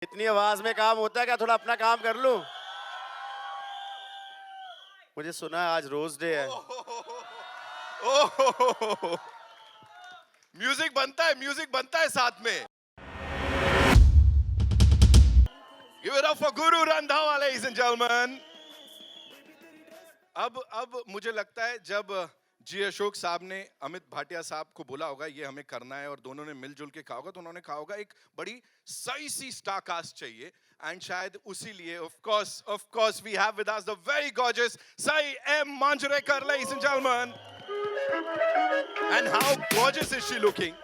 इतनी आवाज में काम होता है क्या? थोड़ा अपना काम कर लूं। मुझे सुना है आज रोज डे है। म्यूजिक बनता है साथ में. Give it up for Guru Randhawa, ladies and gentlemen. अब मुझे लगता है जब जी अशोक साहब ने अमित भाटिया साहब को बोला होगा ये हमें करना है और दोनों ने मिलजुल के कहा होगा तो उन्होंने कहा होगा एक बड़ी सही सी स्टार कास्ट चाहिए एंड शायद उसी लिए of course we have with us the very gorgeous Sai M Manjrekar, ladies and gentlemen. And how gorgeous is she looking?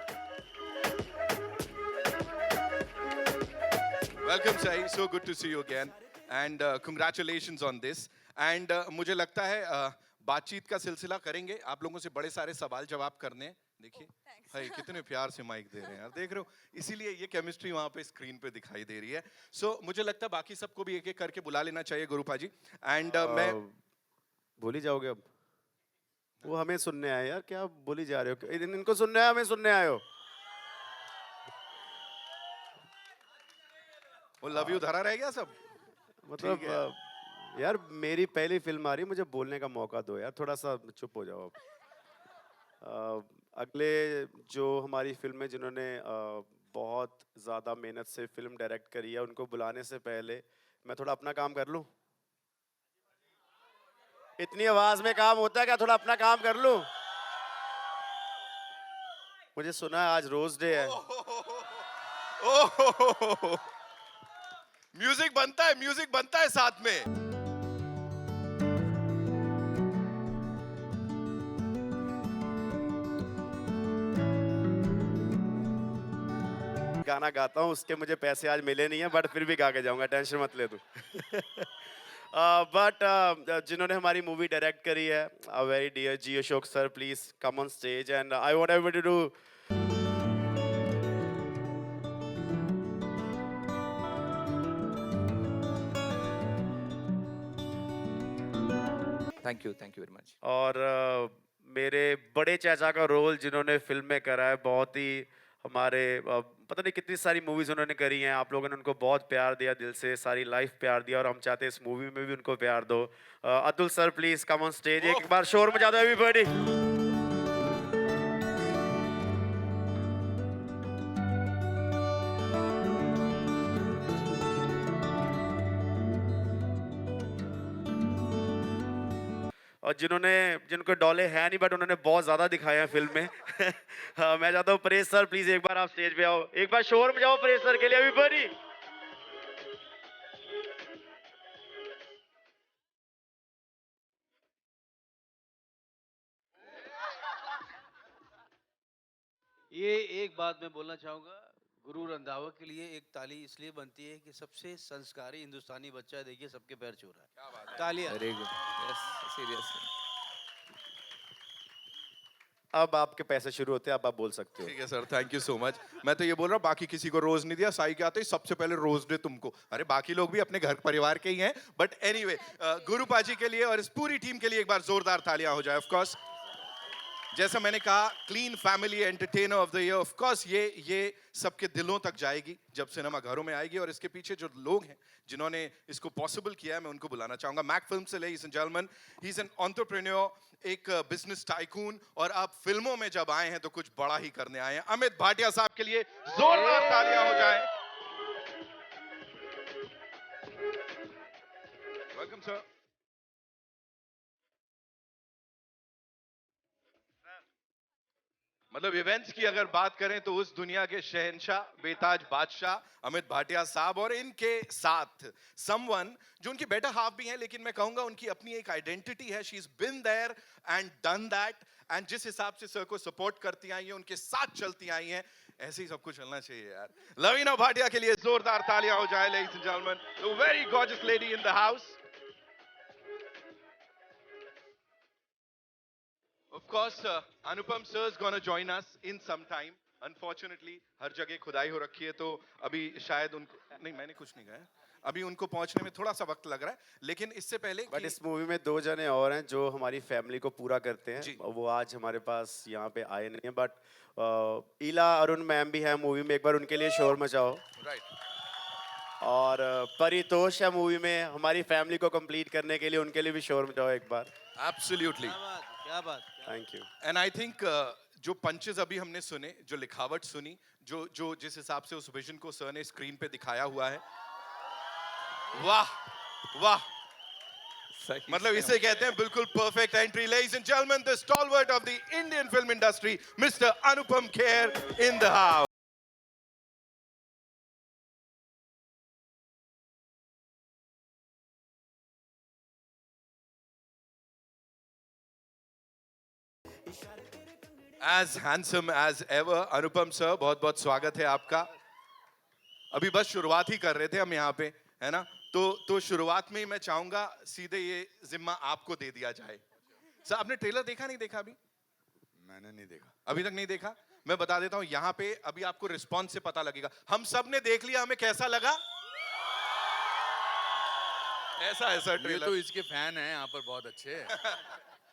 Welcome Sai, so good to see you again and congratulations on this. And मुझे लगता है बातचीत का सिलसिला करेंगे. आप लोगों से बड़े सारे सवाल जवाब करने हैं. देखिए भाई कितने प्यार से माइक दे रहे हैं यार, देख रहे हो, इसीलिए ये केमिस्ट्री वहां पे स्क्रीन पे दिखाई दे रही है. सो मुझे लगता है बाकी सबको भी एक एक करके बुला लेना चाहिए गुरुपा जी. एंड मैं भूल ही जाओगे अब. वो हमें सुनने आए यार, क्या बोली जा रहे हो? इनको सुनने आए, हमें सुनने आए हो? वो लव यू धरा रह गया सब. मतलब यार मेरी पहली फिल्म आ रही है, मुझे बोलने का मौका दो यार, थोड़ा सा चुप हो जाओ अब. अगले जो हमारी फिल्म है जिन्होंने बहुत ज़्यादा मेहनत से फिल्म डायरेक्ट करी है, उनको बुलाने से पहले मैं थोड़ा अपना काम कर लूं. इतनी आवाज में काम होता है क्या? थोड़ा अपना काम कर लूं. मुझे सुना है आज रोज डे है. म्यूजिक बनता है साथ में. गाना गाता हूँ, उसके मुझे पैसे आज मिले नहीं है, बट फिर भी गा के जाऊंगा, टेंशन मत ले तू. बट जिन्होंने हमारी मूवी डायरेक्ट करी है, very dear ji Ashok sir, please come on stage and I want everybody to do. Thank you very much. और मेरे बड़े चाचा का रोल जिन्होंने फिल्म में करा है, बहुत ही हमारे पता नहीं कितनी सारी मूवीज उन्होंने करी हैं. आप लोगों ने उनको बहुत प्यार दिया, दिल से सारी लाइफ प्यार दिया, और हम चाहते हैं इस मूवी में भी उनको प्यार दो. Atul sir please come on stage, एक बार शोर मचा दो एवरीबॉडी. और जिनको डॉले हैं नहीं, बट उन्होंने बहुत ज्यादा दिखाया है फिल्म में. मैं चाहता हूँ परेश सर प्लीज एक बार आप स्टेज पे आओ, एक बार शोर मचाओ परेश सर के लिए एवरीबॉडी. ये एक बात मैं बोलना चाहूँगा, गुरु रंधावा के लिए एक ताली इसलिए बनती है कि सबसे संस्कारी हिंदुस्तानी बच्चा, देखिए सबके पैर छू रहा है. क्या बात है. तालियां. Very good. Yes, seriously. अब आपके पैसे शुरू होते हैं, अब आप बोल सकते हो. ठीक है sir, thank you so much. मैं तो ये बोल रहा हूँ बाकी किसी को रोज नहीं दिया, साई के आते ही सबसे पहले रोज दे तुमको. अरे बाकी लोग भी अपने घर परिवार के ही हैं, बट एनीवे गुरुपा जी के लिए और इस पूरी टीम के लिए एक बार जोरदार तालियां हो जाए. ऑफ कोर्स जैसा मैंने कहा, clean family entertainer of the year. Of course ये सबके दिलों तक जाएगी जब सिनेमा घरों में आएगी, और इसके पीछे जो लोग हैं जिन्होंने इसको पॉसिबल किया है, मैं उनको बुलाना चाहूंगा. मैक फिल्म से, ladies and gentleman, he is an entrepreneur, एक बिजनेस टाइकून, और आप फिल्मों में जब आए हैं तो कुछ बड़ा ही करने आए हैं. अमित भाटिया साहब के लिए जोरदार तालियां हो जाए. Welcome sir. मतलब इवेंट्स की अगर बात करें तो उस दुनिया के शहंशाह, बेताज बादशाह अमित भाटिया साहब, और इनके साथ समवन जो उनकी बेटर हाफ भी हैं, लेकिन मैं कहूंगा उनकी अपनी एक आइडेंटिटी है. She is been there and done that, and जिस हिसाब से सर को सपोर्ट करती आई हैं, उनके साथ चलती आई हैं, ऐसे ही सबको चलना चाहिए यार. लवीना भाटिया के लिए जोरदार तालियां हो जाए, ladies and gentleman, the very gorgeous lady in the house. Of course, Anupam sir is going to join us in some time. Unfortunately, हर जगह खुदाई हो रखी है, तो अभी शायद उनको नहीं, मैंने कुछ नहीं कहा, अभी उनको पहुंचने में थोड़ा सा वक्त लग रहा है. लेकिन इससे पहले बट इस मूवी में 2 जने और हैं जो हमारी फैमिली को पूरा करते हैं. वो आज हमारे पास यहाँ पे आए नहीं हैं, बट ईला अरुण मैम भी है मूवी में, एक बार उनके लिए शोर मचाओ. राइट. और परितोष है मूवी में हमारी फैमिली को कंप्लीट करने के लिए, उनके लिए भी शोर मचाओ एक बार। एब्सोल्युटली। क्या बात thank you. And I think जो पंचेस अभी हमने सुने, जो लिखावट सुनी, जो जो जिस हिसाब से उस विजन को सर ने स्क्रीन पे दिखाया हुआ है, वाह वाह, सही मतलब से इसे कहते हैं बिल्कुल perfect entry. Ladies and gentleman, the stalwart of the Indian film industry, mister Anupam Kher in the house. As handsome as ever, Anupam sir, बहुत बहुत स्वागत है आपका। अभी बस शुरुआत ही कर रहे थे हम यहाँ पे, है ना? तो शुरुआत में ही मैं चाहूंगा सीधे ये जिम्मा आपको दे दिया जाए। सर, आपने ट्रेलर देखा नहीं देखा अभी? मैंने नहीं देखा। अभी तक नहीं देखा? मैं बता देता हूँ यहाँ पे, अभी आपको रिस्पॉन्स से पता लगेगा। हम सब ने देख लिया, हमें कैसा लगा? ऐसा है सर ये ट्रेलर। तो इसके फैन हैं यहाँ पर बहुत अच्छे।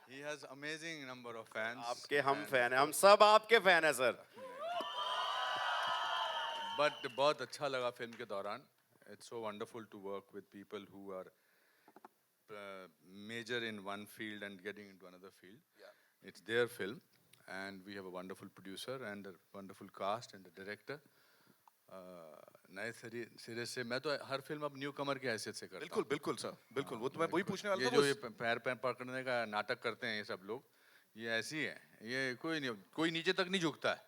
He has amazing number of fans. आपके हम फैन हैं, हम सब आपके फैन हैं सर। But बहुत अच्छा लगा फिल्म के दौरान। It's so wonderful to work with people who are major in one field and getting into another field. It's their film, and we have a wonderful producer and a wonderful cast and a director. नए सिरे से मैं तो हर film अब new कमर की हैसियत से करता हूँ। बिल्कुल बिल्कुल सर, बिल्कुल। वो तो मैं वही पूछने वाला ये था। जो ये पैर पैर पकड़ने का नाटक करते हैं ये सब लोग, ये ऐसी है, ये कोई नहीं, कोई नीचे तक नहीं झुकता है।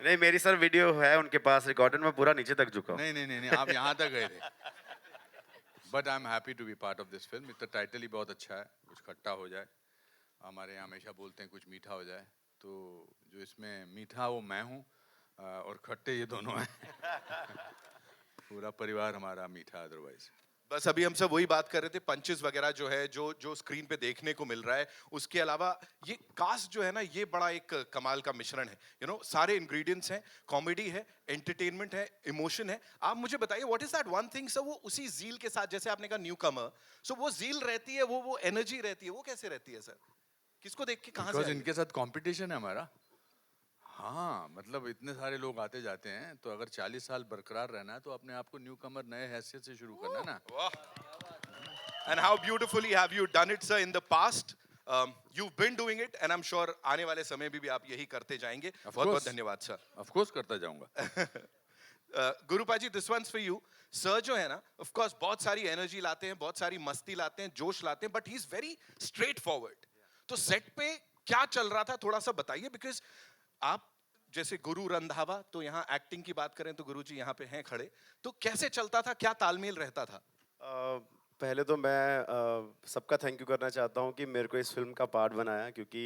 नहीं, मेरी सर वीडियो है उनके पास रिकॉर्डेड, में पूरा नीचे तक झुका हूँ। नहीं नहीं नहीं नहीं, आप यहाँ तक गए थे। But I am happy to be part of this film. इसका टाइटल ही बहुत अच्छा है, कुछ खट्टा हो जाए। हमारे यहाँ हमेशा बोलते हैं कुछ मीठा हो जाए, तो जो इसमें मीठा वो मैं हूँ और खट्टे ये दोनों हैं। पूरा परिवार हमारा मीठा अदरवाइज। बस अभी हम सब वही बात कर रहे थे, पंचेस वगैरह जो है, जो जो स्क्रीन पे देखने को मिल रहा है, उसके अलावा ये कास्ट जो है ना, ये बड़ा एक कमाल का मिश्रण है। सारे इंग्रेडिएंट्स हैं, कॉमेडी है, एंटरटेनमेंट है, इमोशन है। आप मुझे बताइए, what is that one thing sir, वो उसी जील के साथ, जैसे आपने कहा न्यू कमर, सो वो जील रहती है, वो एनर्जी रहती है, वो कैसे रहती है सर? किसको देख के कहाँ से आई? इनके साथ कंपटीशन है हमारा। हाँ, मतलब इतने सारे लोग आते जाते हैं, तो अगर 40 साल बरकरार रहना है तो अपने आप को न्यू कमर नए हैसियत से शुरू करना है ना। And how beautifully have you done it, sir, in the past? You've been doing it, and I'm sure आने वाले समय भी आप यही करते जाएंगे। बहुत बहुत धन्यवाद सर। ऑफ कोर्स करता जाऊंगा। गुरुपाजी, this one's for you. Sir जो है ना, ऑफ कोर्स बहुत सारी एनर्जी लाते हैं, बहुत सारी मस्ती लाते हैं, जोश लाते हैं, but he is very straight forward. तो सेट पे क्या चल रहा था, थोड़ा सा बताइए। बिकॉज आप जैसे गुरु रंधावा, तो यहाँ एक्टिंग की बात करें तो गुरु जी यहाँ पे हैं खड़े, तो कैसे चलता था, क्या तालमेल रहता था? पहले तो मैं सबका थैंक यू करना चाहता हूँ कि मेरे को इस फिल्म का पार्ट बनाया, क्योंकि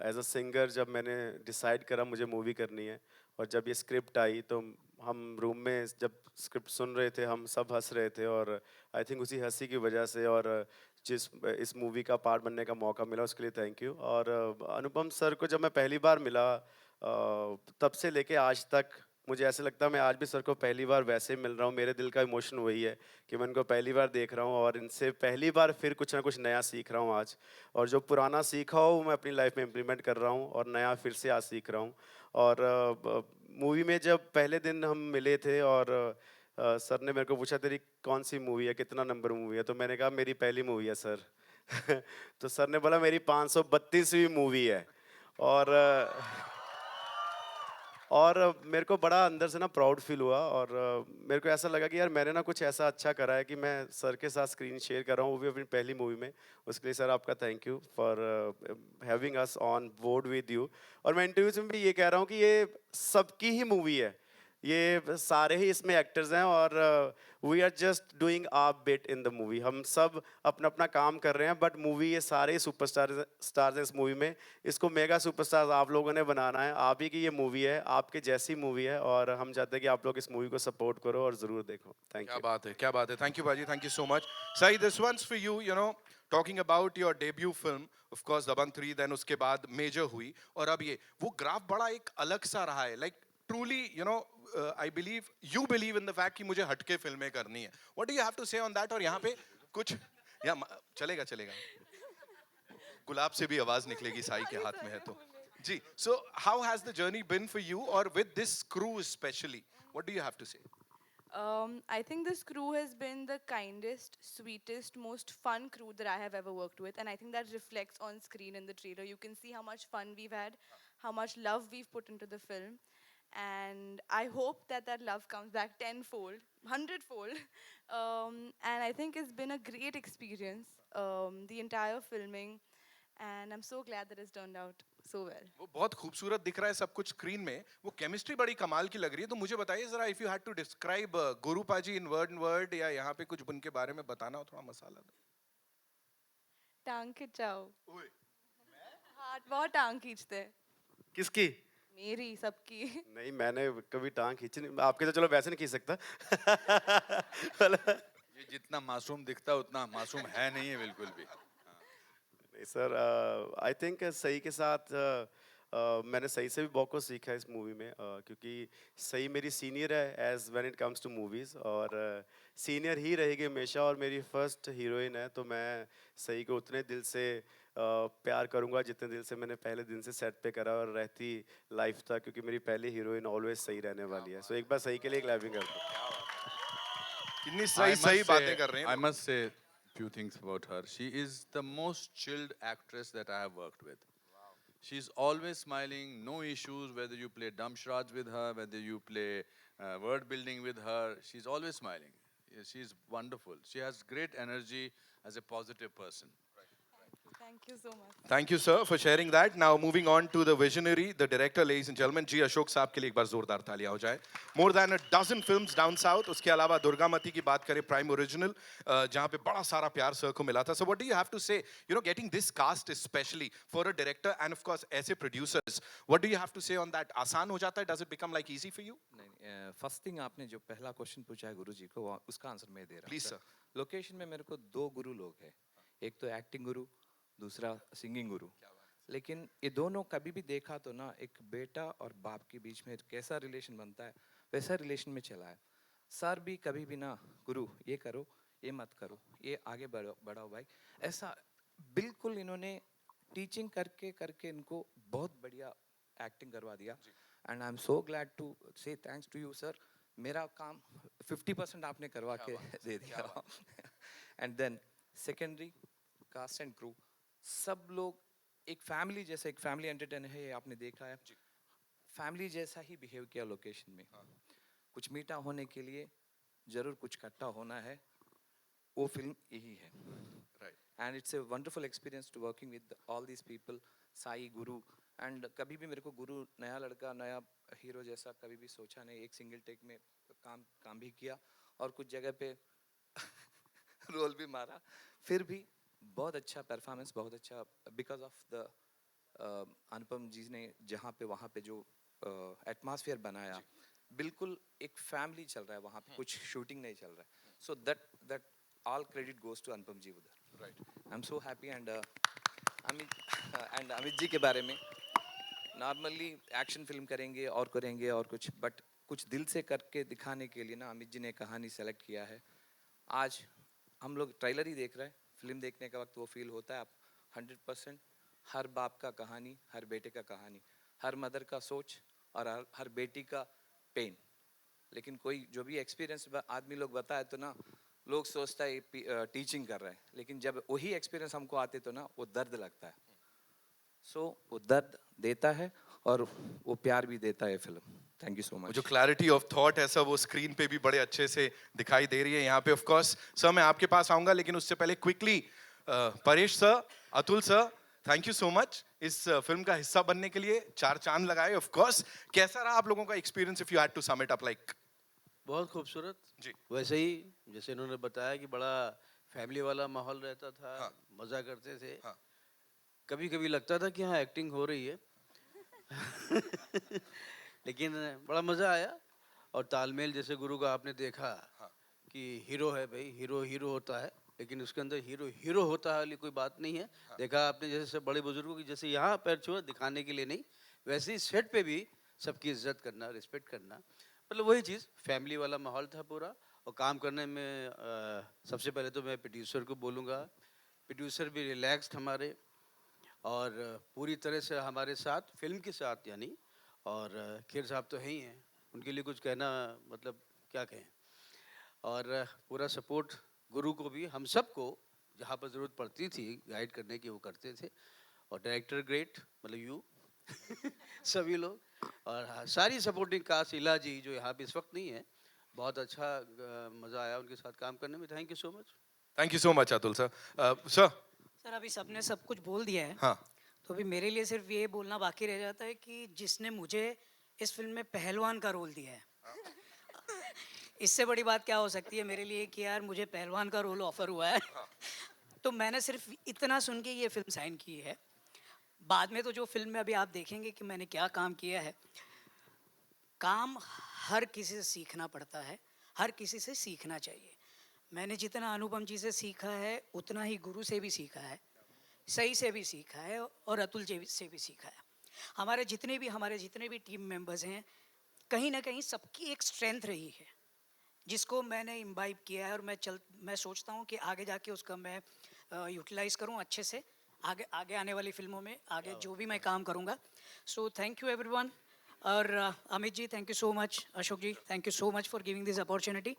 एज अ सिंगर जब मैंने डिसाइड करा मुझे मूवी करनी है, और जब ये स्क्रिप्ट आई तो हम रूम में जब स्क्रिप्ट सुन रहे थे हम सब हंस रहे थे, और आई थिंक उसी हंसी की वजह से और जिस इस मूवी का पार्ट बनने का मौका मिला उसके लिए थैंक यू। और अनुपम सर को जब मैं पहली बार मिला तब से लेके आज तक मुझे ऐसे लगता है मैं आज भी सर को पहली बार वैसे मिल रहा हूँ। मेरे दिल का इमोशन वही है कि मैं इनको पहली बार देख रहा हूँ और इनसे पहली बार फिर कुछ ना कुछ नया सीख रहा हूँ आज, और जो पुराना सीखा हो वो मैं अपनी लाइफ में इम्प्लीमेंट कर रहा हूँ और नया फिर से आज सीख रहा हूँ। और मूवी में जब पहले दिन हम मिले थे और सर ने मेरे को पूछा तेरी कौन सी मूवी है, कितना नंबर मूवी है, तो मैंने कहा मेरी पहली मूवी है सर। तो सर ने बोला मेरी 532वीं मूवी है। और मेरे को बड़ा अंदर से ना प्राउड फील हुआ, और मेरे को ऐसा लगा कि यार मैंने ना कुछ ऐसा अच्छा करा है कि मैं सर के साथ स्क्रीन शेयर कर रहा हूँ, वो भी अपनी पहली मूवी में। उसके लिए सर आपका thank you for having us on board with you. और मैं इंटरव्यूज में भी ये कह रहा हूँ कि ये सबकी ही मूवी है, ये सारे ही इसमें एक्टर्स हैं, और we are just doing our bit in the movie. हम सब अपना अपना काम कर रहे हैं, बट मूवी ये सारे स्टार्स हैं इस मूवी में। इसको मेगा सुपरस्टार्स आप लोगों ने बनाना है, आप ही की ये मूवी है, आपके जैसी मूवी है, और हम चाहते हैं कि आप लोग इस मूवी को सपोर्ट करो और ज़रूर देखो। थैंक क्या यू। बात है, क्या बात है। थैंक यू बाजी, थैंक यू सो मच। सही, this one's for you. Talking about your debut film, of course Dabangg 3, then उसके बाद मेजर हुई, और अब ये वो ग्राफ बड़ा एक अलग सा रहा है। Like truly I believe, you believe in the fact कि मुझे हटके फिल्में करनी है। What do you have to say on that? और यहाँ पे कुछ या चलेगा चलेगा, गुलाब से भी आवाज निकलेगी, साई के हाथ में है तो जी। So how has the journey been for you, और with this crew specially, what do you have to say? I think this crew has been the kindest, sweetest, most fun crew that I have ever worked with, and I think that reflects on screen in the trailer. You can see how much fun we've had, how much love we've put into the film, and I hope that that love comes back tenfold, hundredfold. And I think it's been a great experience, the entire filming, and I'm so glad that it's turned out so well. वो बहुत खूबसूरत दिख रहा है सब कुछ screen में, वो केमिस्ट्री बड़ी कमाल की लग रही है। तो मुझे बताइए जरा, if you had to describe Guru पाजी इन वर्ड या यहाँ पे कुछ उनके बारे में बताना हो, थोड़ा मसाला दो। टांग खिंचाओ, ओए, हाथ बहुत टांग खींचते हैं, किसकी? मेरी सबकी। नहीं, मैंने कभी टांग खींची नहीं, आपके तो चलो वैसे नहीं खींच सकता। मतलब- ये जितना मासूम दिखता है उतना मासूम है नहीं है बिल्कुल भी। नहीं सर, आई थिंक सही के साथ मैंने सही से भी बहुत कुछ सीखा है इस मूवी में, क्योंकि सही मेरी सीनियर है as when it comes to movies, और सीनियर ही रहेगी हमेशा, और मेरी फर्स्ट हीरोइन है, तो मैं सही को उतने दिल से प्यार करूंगा जितने दिल से मैंने पहले दिन से सेट पे करा और रहती लाइफ था, क्योंकि मेरी पहली हीरोइन ऑलवेज सही रहने वाली है। सो एक बार सही के लिए क्लैपिंग करता हूँ। कितनी सही सही बातें कर रहे I हैं। must say few things about her. She is the most chilled actress that I have worked with. She's always smiling, no issues, whether you play dumb charades with her, whether you play word building with her, she's always smiling. Yeah, she's wonderful. She has great energy as a positive person. Thank you so much. Thank you, sir, for sharing that. Now, moving on to the visionary, the director, ladies and gentlemen, G. Ashok साहब के लिए एक बार जोरदार तालियां हो जाए। More than a dozen films down south. उसके अलावा दुर्गामती की बात करें, Prime Original, जहाँ पे बड़ा सारा प्यार सर को मिला था। So, what do you have to say? You know, getting this cast especially for a director and of course ऐसे producers, what do you have to say on that? आसान हो जाता है? Does it become like easy for you? नहीं, first thing आपने जो पहला question पूछा है गुरु जी को, उसका आंसर मैं दे रहा हूँ। Please, sir. लोकेशन में मेरे को दो गुरु लोग हैं, एक तो एक्टिंग गुरु, दूसरा सिंगिंग गुरु। लेकिन ये दोनों कभी भी देखा तो ना, एक बेटा और बाप के बीच में कैसा रिलेशन बनता है वैसा रिलेशन में चला है। सर भी कभी भी ना, गुरु ये करो, ये मत करो, ये आगे बढ़ो बढ़ाओ भाई, ऐसा बिल्कुल इन्होंने टीचिंग करके करके इनको बहुत बढ़िया एक्टिंग करवा दिया। And I am so glad to say thanks to you sir. मेरा काम 50% आपने करवा के दे दिया। And then secondary cast and crew, सब लोग एक फैमिली जैसा, एक फैमिली एंटरटेनर है, ये आपने देखा है, फैमिली जैसा ही बिहेव किया लोकेशन में। कुछ मीठा होने के लिए जरूर कुछ खट्टा होना है, वो फिल्म यही है। And it's a wonderful experience to working with all these people, Sai, Guru. And कभी भी मेरे को गुरु नया लड़का, नया हीरो जैसा कभी भी सोचा नहीं। एक सिंगल टेक में काम भी किया और कुछ जगह पे रोल भी मारा, फिर भी बहुत अच्छा परफॉर्मेंस, बहुत अच्छा, बिकॉज ऑफ द अनुपम जी ने जहाँ पे वहाँ पे जो एटमॉस्फेयर बनाया, बिल्कुल एक फैमिली चल रहा है वहाँ पे, कुछ शूटिंग नहीं चल रहा है। So that all credit goes to अनुपम जी उधर। Right. I'm so happy। and Amit ji के बारे में, नॉर्मली एक्शन फिल्म करेंगे और कुछ, बट कुछ दिल से करके दिखाने के लिए ना अमित जी ने कहानी सेलेक्ट किया है। आज हम लोग ट्रेलर ही देख रहे हैं, फिल्म देखने का वक्त वो फील होता है। आप 100% हर बाप का कहानी, हर बेटे का कहानी, हर मदर का सोच और हर बेटी का पेन। लेकिन कोई जो भी एक्सपीरियंस आदमी लोग बताए तो ना, लोग सोचता है टीचिंग कर रहा है, लेकिन जब वही एक्सपीरियंस हमको आते तो ना वो दर्द लगता है। सो वो दर्द देता है और वो प्यार भी देता है film. Thank you so much. जो क्लैरिटी ऑफ थॉट है सब वो स्क्रीन पे भी बड़े अच्छे से दिखाई दे रही है यहाँ पे। ऑफ कोर्स सर मैं आपके पास आऊंगा, लेकिन उससे पहले quickly Paresh sir, Atul sir, thank you so much इस फिल्म का हिस्सा बनने के लिए, 4 चांद लगाए। ऑफ कोर्स कैसा रहा आप लोगों का experience, if you had to sum it up like? बहुत खूबसूरत जी। वैसे ही जैसे इन्होंने बताया कि बड़ा फैमिली वाला माहौल रहता था। हाँ। मजा करते थे। हाँ। कभी कभी लगता था कि हाँ एक्टिंग हो रही है लेकिन बड़ा मजा आया। और तालमेल जैसे गुरु का आपने देखा हाँ। कि हीरो है भाई, हीरो हीरो होता है, लेकिन उसके अंदर हीरो हीरो होता है वाली कोई बात नहीं है। हाँ। देखा आपने जैसे सब बड़े बुजुर्गों की, जैसे यहाँ पैर छुआ दिखाने के लिए नहीं, वैसे ही सेट पे भी सबकी इज्जत करना, रिस्पेक्ट करना, मतलब वही चीज़, फैमिली वाला माहौल था पूरा। और काम करने में सबसे पहले तो मैं प्रोड्यूसर को बोलूँगा, प्रोड्यूसर भी रिलैक्स्ड हमारे और पूरी तरह से हमारे साथ, फिल्म के साथ यानी। और खेर साहब तो है ही हैं, उनके लिए कुछ कहना मतलब क्या कहें। और पूरा सपोर्ट गुरु को भी, हम सबको जहाँ पर ज़रूरत पड़ती थी गाइड करने की वो करते थे। और डायरेक्टर ग्रेट, मतलब यू सभी लोग, और हाँ, सारी सपोर्टिंग कास्ट, इला जी जो यहाँ पे इस वक्त नहीं है, बहुत अच्छा मज़ा आया उनके साथ काम करने में। Thank you so much. Thank you so much Atul sir. Sir sir अभी सबने सब कुछ बोल दिया है, हाँ तो अभी मेरे लिए सिर्फ ये बोलना बाकी रह जाता है कि जिसने मुझे इस फिल्म में पहलवान का रोल दिया है, इससे बड़ी बात क्या हो सकती है मेरे लिए कि यार मुझे पहलवान का रोल ऑफर हुआ है। तो मैंने सिर्फ इतना सुन के ये फिल्म साइन की है। बाद में तो जो फिल्म में अभी आप देखेंगे कि मैंने क्या काम किया है, काम हर किसी से सीखना पड़ता है, हर किसी से सीखना चाहिए। मैंने जितना अनुपम जी से सीखा है उतना ही गुरु से भी सीखा है, सही से भी सीखा है और अतुल जी से भी सीखा है। हमारे जितने भी टीम मेंबर्स हैं, कहीं ना कहीं सबकी एक स्ट्रेंथ रही है जिसको मैंने इम्बाइब किया है, और मैं सोचता हूँ कि आगे जाके उसका मैं यूटिलाइज करूँ अच्छे से आगे आने वाली फिल्मों में, आगे जो भी मैं काम करूँगा। So thank you everyone. और Amit ji thank you so much, Ashok ji thank you so much for giving this opportunity,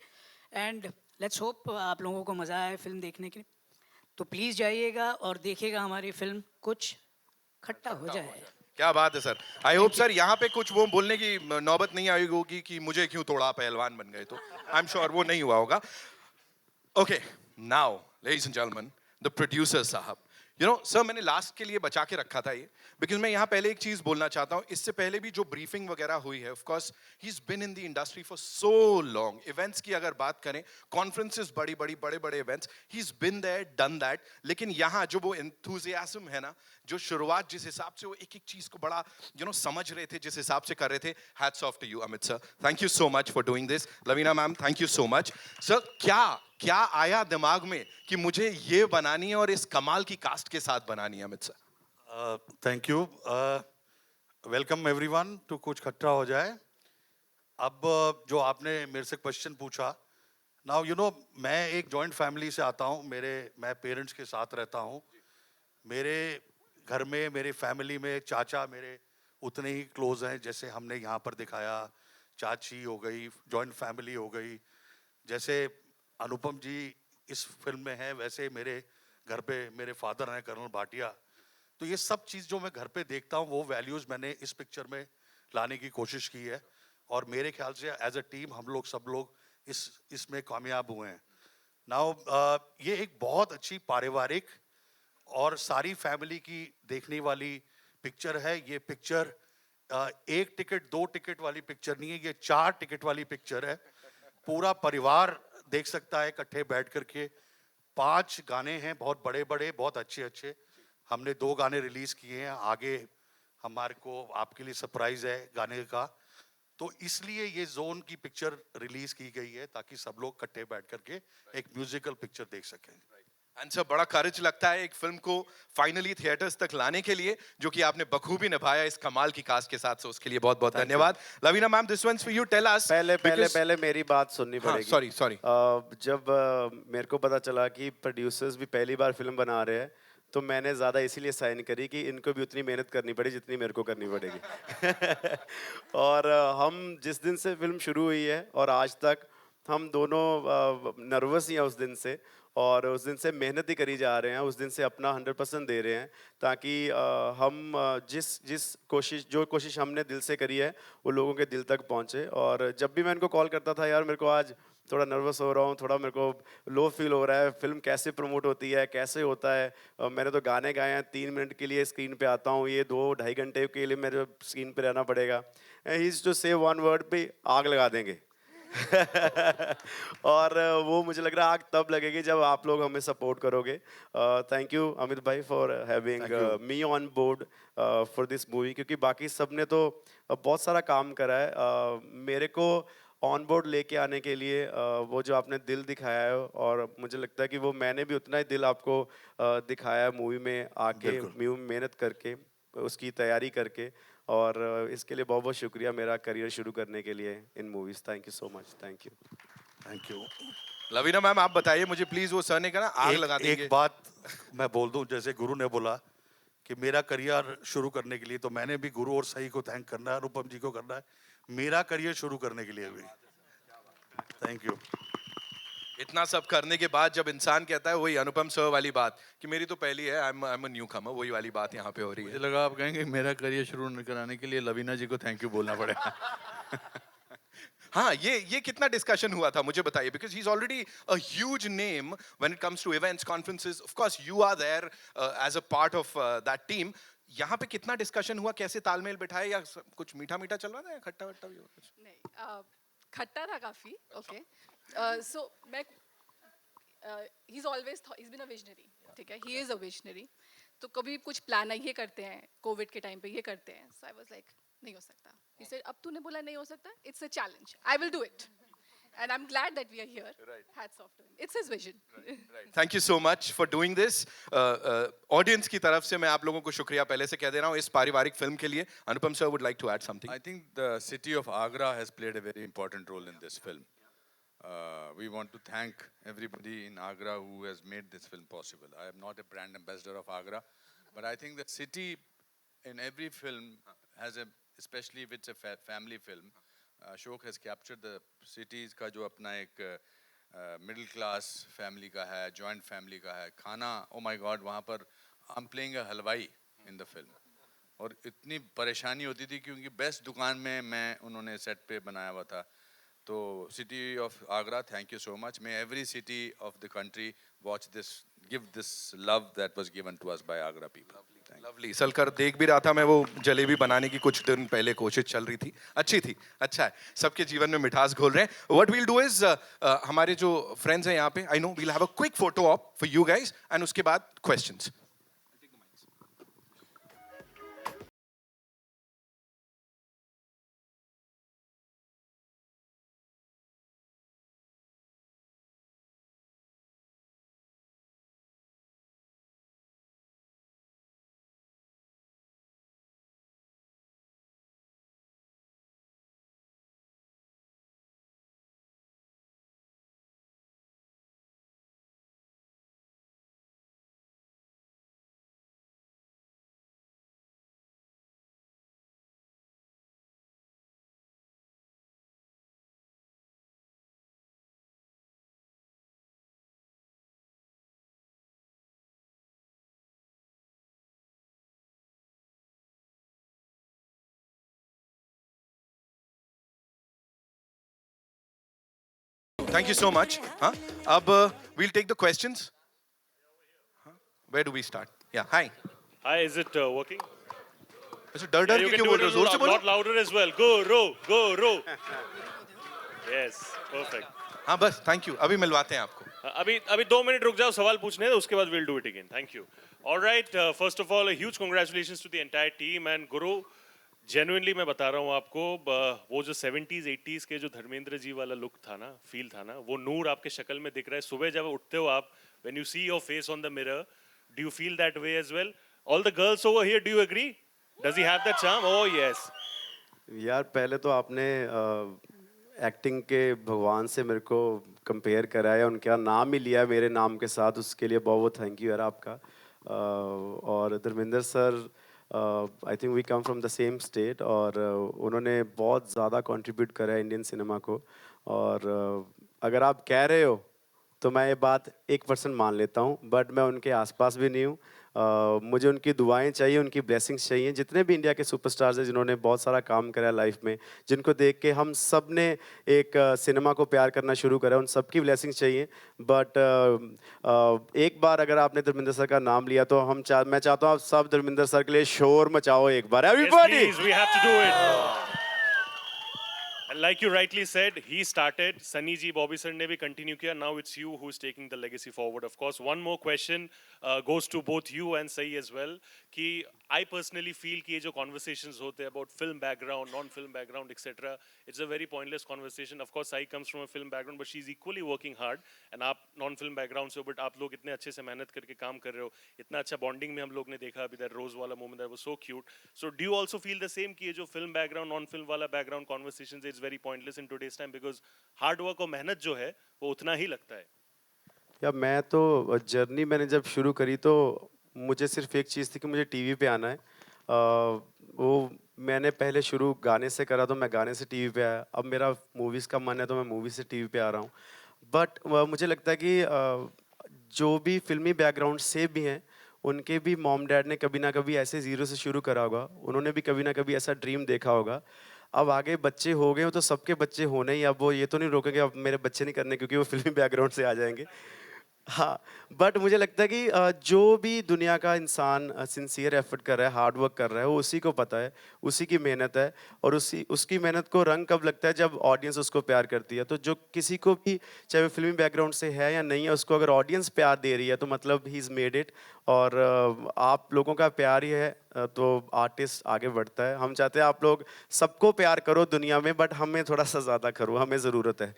and let's hope आप लोगों को मज़ा आए फिल्म देखने की। तो प्लीज़ जाइएगा और देखिएगा हमारी फिल्म कुछ खट्टा हो जाए। क्या बात है सर। आई होप सर यहाँ पे कुछ वो बोलने की नौबत नहीं आई होगी कि मुझे क्यों तोड़ा, पहलवान बन गए, तो आई एम श्योर वो नहीं हुआ होगा। Okay now ladies and gentleman, the producer साहब, यू नो सर मैंने लास्ट के लिए बचा के रखा था ये, बिकॉज मैं यहाँ पहले एक चीज बोलना चाहता हूँ। इससे पहले भी जो ब्रीफिंग वगैरह हुई है, of course he is been in the industry for so long. Events की अगर बात करें, कॉन्फ्रेंसेस बड़े बड़े events, he is been there done that. लेकिन यहाँ जो वो एंथुसियाज्म है ना, जो शुरुआत जिस हिसाब से वो एक एक चीज को बड़ा समझ रहे थे, जिस हिसाब से कर रहे थे, hats off to you Amit sir. Thank you so much for doing this. Lavina ma'am thank you so much. Sir क्या आया दिमाग में कि मुझे ये बनानी है और इस कमाल की कास्ट के साथ बनानी है Amit sir? Thank you. Welcome everyone to Kuch Khatta हो जाए। अब जो आपने मेरे से क्वेश्चन पूछा, नाउ मैं एक जॉइंट फैमिली से आता हूँ। मैं पेरेंट्स के साथ रहता हूँ। मेरे घर में, मेरे फैमिली में चाचा मेरे उतने ही क्लोज हैं जैसे हमने यहाँ पर दिखाया। चाची हो गई, जॉइंट फैमिली हो गई। जैसे अनुपम जी इस फिल्म में है, वैसे मेरे घर पे मेरे फादर हैं कर्नल भाटिया। तो ये सब चीज़ जो मैं घर पे देखता हूँ, वो वैल्यूज़ मैंने इस पिक्चर में लाने की कोशिश की है, और मेरे ख्याल से एज अ टीम हम लोग सब लोग इसमें कामयाब हुए हैं। नाउ ये एक बहुत अच्छी पारिवारिक और सारी फैमिली की देखने वाली पिक्चर है। ये पिक्चर एक टिकट 2 टिकट वाली पिक्चर नहीं है, ये 4 टिकट वाली पिक्चर है। पूरा परिवार देख सकता है इकट्ठे बैठ करके। 5 गाने हैं, बहुत बड़े बड़े, बहुत अच्छे अच्छे। हमने 2 गाने रिलीज किए हैं, आगे हमारे को आपके लिए सरप्राइज है गाने का। तो इसलिए ये जोन की पिक्चर रिलीज की गई है ताकि सब लोग इकट्ठे बैठ करके एक म्यूजिकल पिक्चर देख सकें। एंड सर बड़ा करेज लगता है एक फिल्म को फाइनली थिएटर्स तक लाने के लिए, जो कि आपने बखूबी निभाया इस कमाल की कास्ट के साथ। सो उसके लिए बहुत बहुत धन्यवाद। Lavina ma'am this one's for you, tell us. पहले मेरी बात सुननी पड़ेगी। सॉरी जब मेरे को पता चला कि प्रोड्यूसर्स भी पहली बार फिल्म बना रहे हैं, तो मैंने ज़्यादा इसीलिए साइन करी कि इनको भी उतनी मेहनत करनी पड़ी जितनी मेरे को करनी पड़ेगी। और हम जिस दिन से फिल्म शुरू हुई है और आज तक हम दोनों नर्वस ही हैं उस दिन से, और उस दिन से मेहनत ही करी जा रहे हैं, उस दिन से अपना 100% दे रहे हैं, ताकि हम जिस कोशिश हमने दिल से करी है वो लोगों के दिल तक पहुंचे। और जब भी मैं इनको कॉल करता था, यार मेरे को आज थोड़ा नर्वस हो रहा हूँ, थोड़ा मेरे को लो फील हो रहा है, फिल्म कैसे प्रमोट होती है, कैसे होता है, मैंने तो गाने गाए हैं, 3 मिनट के लिए स्क्रीन पे आता हूँ, ये 2-2.5 घंटे के लिए मेरे स्क्रीन पे रहना पड़ेगा। ही इज़ टू से 1 वर्ड पे आग लगा देंगे। और वो मुझे लग रहा है आग तब लगेगी जब आप लोग हमें सपोर्ट करोगे। थैंक यू अमित भाई for having me on board for this movie, क्योंकि बाकी सब ने तो बहुत सारा काम करा है। मेरे को ऑन बोर्ड लेके आने के लिए वो जो आपने दिल दिखाया है, और मुझे लगता है कि वो मैंने भी उतना ही दिल आपको दिखाया है मूवी में आके, मेहनत करके, उसकी तैयारी करके। और इसके लिए बहुत बहुत शुक्रिया मेरा करियर शुरू करने के लिए इन movies. Thank you so much. Thank you. Laveena ma'am आप बताइए मुझे प्लीज, वो सर ने कहा ना आग लगा देंगे। एक बात मैं बोल दूं, जैसे गुरु ने बोला कि मेरा करियर शुरू करने के लिए, तो मैंने भी गुरु और सही को थैंक करना है, अनुपम जी को करना है मेरा करियर शुरू करने के लिए भी। Thank you. इतना सब करने के बाद जब इंसान कहता है वही अनुपम सर वाली बात कि मेरी तो पहली है, आई एम न्यू कमर, वही वाली बात यहाँ पे हो रही मुझे है। लगा आप कहेंगे मेरा करियर शुरू कराने के लिए लवीना जी को थैंक यू बोलना पड़ेगा। हाँ, ये कितना डिस्कशन हुआ था मुझे बताइए, because he is already a huge name when it comes to events, conferences, of course you are there as a part of that team. यहाँ पे कितना डिस्कशन हुआ, कैसे तालमेल बिठाए, या कुछ मीठा मीठा चल रहा था या खट्टा वट्टा भी हुआ कुछ? नहीं खट्टा था काफी ओके सो मैं he is always he is been a visionary ठीक है ही इज अ विजनरी तो कभी कुछ प्लान ये करते हैं कोविड के टाइम पे ये करते हैं सो आई वाज लाइक नहीं हो सकता he said अब तूने बोला नहीं हो सकता it's a challenge I will do it and I'm glad that we are here. Right. Hats off to him. It's his vision. Thank you so much for doing this. Audience की तरफ से मैं आप लोगों को शुक्रिया पहले से कह दे रहा हूँ इस पारिवारिक फिल्म के लिए। Anupam sir would like to add something. I think the city of Agra has played a very important role in this film. We want to thank everybody in Agra who has made this film possible. I am not a brand ambassador of Agra, but I think the city in every film has a, especially if it's a family film, Ashok has captured the cities का जो अपना एक middle class family का है, joint family का है, खाना, oh my God, वहाँ पर आई एम प्लेइंग अ हलवाई इन द फिल्म, और इतनी परेशानी होती थी क्योंकि बेस्ट दुकान में मैं उन्होंने सेट पे बनाया हुआ था। तो city of Agra, thank you so much. May every city of the country watch this, give this love that was given to us by Agra people. Lovely. सलकर देख भी रहा था मैं, वो जलेबी बनाने की कुछ दिन पहले कोशिश चल रही थी, अच्छी थी, अच्छा है, सबके जीवन में मिठास घोल रहे हैं। व्हाट वील डू इज, हमारे जो फ्रेंड्स हैं यहाँ पे, I know we'll have a quick photo op for you guys and उसके बाद questions. Thank you so much. Huh? We'll take the questions. Huh? Where do we start? Yeah, hi. Hi, is it working? ऐसे डर डर You के can क्यों do बोल it रहे हो? a जोर से lot, बोलो। lot louder as well. Go, row, go, row. Yes, perfect. हाँ बस, thank you. अभी मिलवाते हैं आपको। अभी 2 मिनट रुक जाओ, सवाल पूछने हैं, उसके बाद we'll do it again. Thank you. All right, first of all, a huge congratulations to the entire team and Guru. Genuinely मैं बता रहा हूँ आपको, वो जो 70s 80s के जो धर्मेंद्र जी वाला लुक था ना, फील था ना, वो नूर आपके शक्ल में दिख रहा है। सुबह जब उठते हो आप, when you see your face on the mirror, do you feel that way as well? All the girls over here, do you agree? Does he have that charm? Oh yes. यार पहले तो आपने एक्टिंग के भगवान से मेरे को compare कराया, उनका नाम ही लिया मेरे नाम के साथ, उसके लिए बहुत बहुत थैंक यू यार आपका। और Dharmendra sir, I think we come from the same state, और उन्होंने बहुत ज़्यादा कंट्रीब्यूट करा है इंडियन सिनेमा को। और अगर आप कह रहे हो तो मैं ये बात 1% मान लेता हूँ, बट मैं उनके आसपास भी नहीं हूँ। मुझे उनकी दुआएं चाहिए, उनकी ब्लेसिंग्स चाहिए। जितने भी इंडिया के सुपरस्टार्स हैं जिन्होंने बहुत सारा काम करा लाइफ में, जिनको देख के हम सब ने एक सिनेमा को प्यार करना शुरू करा, उन सबकी ब्लेसिंग्स चाहिए। बट एक बार अगर आपने धर्मेंद्र सर का नाम लिया तो मैं चाहता हूँ आप सब धर्मेंद्र सर के लिए शोर मचाओ एक बार, everybody. Yes, please, we have to do it. And like you rightly said, he started. Sunny ji, Bobby sir ने भी continue किया. Now it's you who's taking the legacy forward. Of course, one more question goes to both you and Sahi as well. कि I personally feel कि ये जो conversations होते हैं about film background, non-film background, etc. It's a very pointless conversation. Of course, Sahi comes from a film background, but she's equally working hard. And आप non-film background से हो, but आप लोग इतने अच्छे से मेहनत करके काम कर रहे हो. इतना अच्छा bonding में हम लोग ने देखा अभी, that rose वाला moment, that was so cute. So do you also feel the same कि ये जो film background, non-film वाला background conversations, it's very pointless in today's time because hard work और मेहनत जो है वो उतना ही लगता है। या मैं तो जर्नी मैंने जब शुरू करी तो मुझे सिर्फ एक चीज़ थी कि मुझे टीवी पे आना है। वो मैंने पहले शुरू गाने से करा तो मैं गाने से टीवी पे आया। अब मेरा मूवीज़ का मन है तो मैं मूवी से टीवी पे आ रहा हूँ। बट मुझे लगता है कि जो भी फिल्मी बैकग्राउंड से भी हैं उनके भी मॉम डैड ने कभी ना कभी ऐसे ज़ीरो से शुरू करा होगा, उन्होंने भी कभी ना कभी ऐसा ड्रीम देखा होगा। अब आगे बच्चे हो गए हो तो सबके बच्चे होने ही, अब वो ये तो नहीं रोकेंगे अब मेरे बच्चे नहीं करने क्योंकि वो फिल्मी बैकग्राउंड से आ जाएंगे। हाँ, बट मुझे लगता है कि जो भी दुनिया का इंसान सिंसियर एफर्ट कर रहा है, हार्ड वर्क कर रहा है, वो उसी को पता है, उसी की मेहनत है और उसकी मेहनत को रंग कब लगता है जब ऑडियंस उसको प्यार करती है। तो जो किसी को भी, चाहे वो फिल्मी बैकग्राउंड से है या नहीं है, उसको अगर ऑडियंस प्यार दे रही है तो मतलब ही इज़ मेड इट। और आप लोगों का प्यार ही है तो आर्टिस्ट आगे बढ़ता है। हम चाहते हैं आप लोग सबको प्यार करो दुनिया में, बट हमें थोड़ा सा ज़्यादा करो, हमें ज़रूरत है।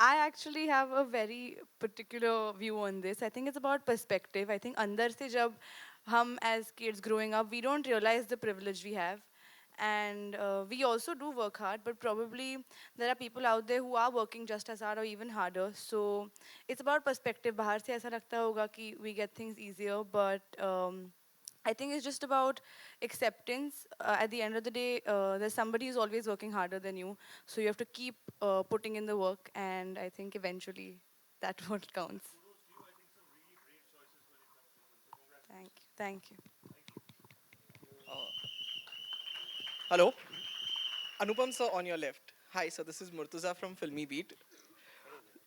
I actually have a very particular view on this. I think it's about perspective. I think अंदर से जब हम as kids growing up, we don't realize the privilege we have. And we also do work hard, but probably there are people out there who are working just as hard or even harder. So it's about perspective. बाहर से ऐसा लगता होगा कि we get things easier, but I think it's just about acceptance. At the end of the day, there's somebody who's always working harder than you. So you have to keep putting in the work, and I think eventually that's what counts. Thank you. Thank you. Hello, Anupam sir on your left. Hi sir, this is Murtuza from Filmy Beat.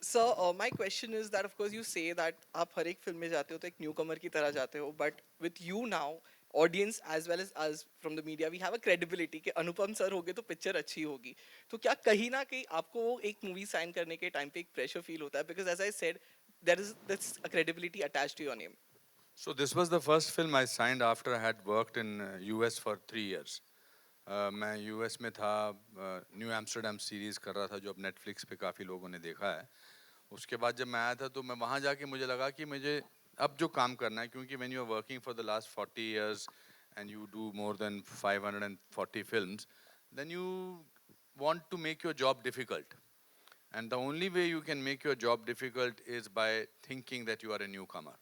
Sir, my question is that of course you say that आप हर एक film में जाते हो तो एक newcomer की तरह जाते हो, but with you now, audience as well as us from the media, we have a credibility कि अनुपम सर होगे तो पिक्चर अच्छी होगी. तो क्या कहीं ना कहीं आपको वो एक मूवी साइन करने के टाइम पे एक प्रेशर फील होता है? Because as I said, there is this a credibility attached to your name. So this was the first film I signed after I had worked in US for 3 years. मैं US में था, new Amsterdam series कर रहा था जो अब Netflix पे काफ़ी लोगों ने देखा है। उसके बाद जब मैं आया था तो मैं वहाँ जाके मुझे लगा कि मुझे अब जो काम करना है, क्योंकि when you are working for the last 40 years and you do more than 540 films, then you want to make your job difficult, and the only way you can make your job difficult is by thinking that you are a newcomer.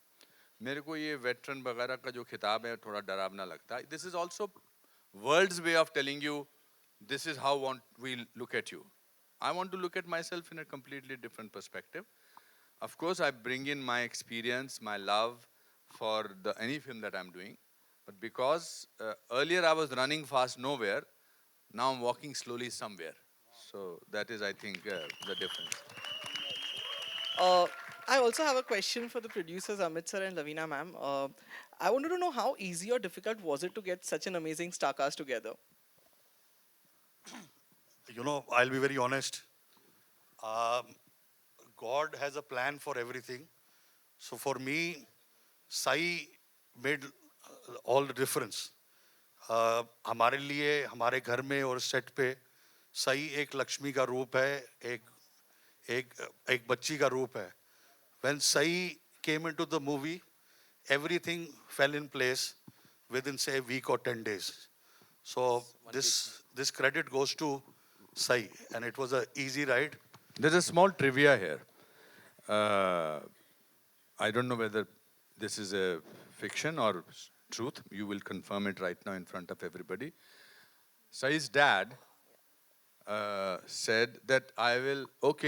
मेरे को ये veteran वगैरह का जो खिताब है थोड़ा डरावना लगता है। This is also world's way of telling you this is how we look at you. I want to look at myself in a completely different perspective. Of course, I bring in my experience, my love for any film that I'm doing. But because earlier I was running fast nowhere, now I'm walking slowly somewhere. So that is, I think, the difference. I also have a question for the producers Amit sir and Lavina ma'am. I wanted to know how easy or difficult was it to get such an amazing star cast together? You know, I'll be very honest. God has a plan for everything. So for me, Sai made all the difference. हमारे लिए हमारे घर में और set पे सई एक लक्ष्मी का रूप है, एक बच्ची का रूप है. When Sai came into the movie, everything fell in place within say a week or 10 days. So this credit goes to Sai, and it was an easy ride. There's a small trivia here. I don't know whether this is a fiction or truth. You will confirm it right now in front of everybody. Sai's dad said that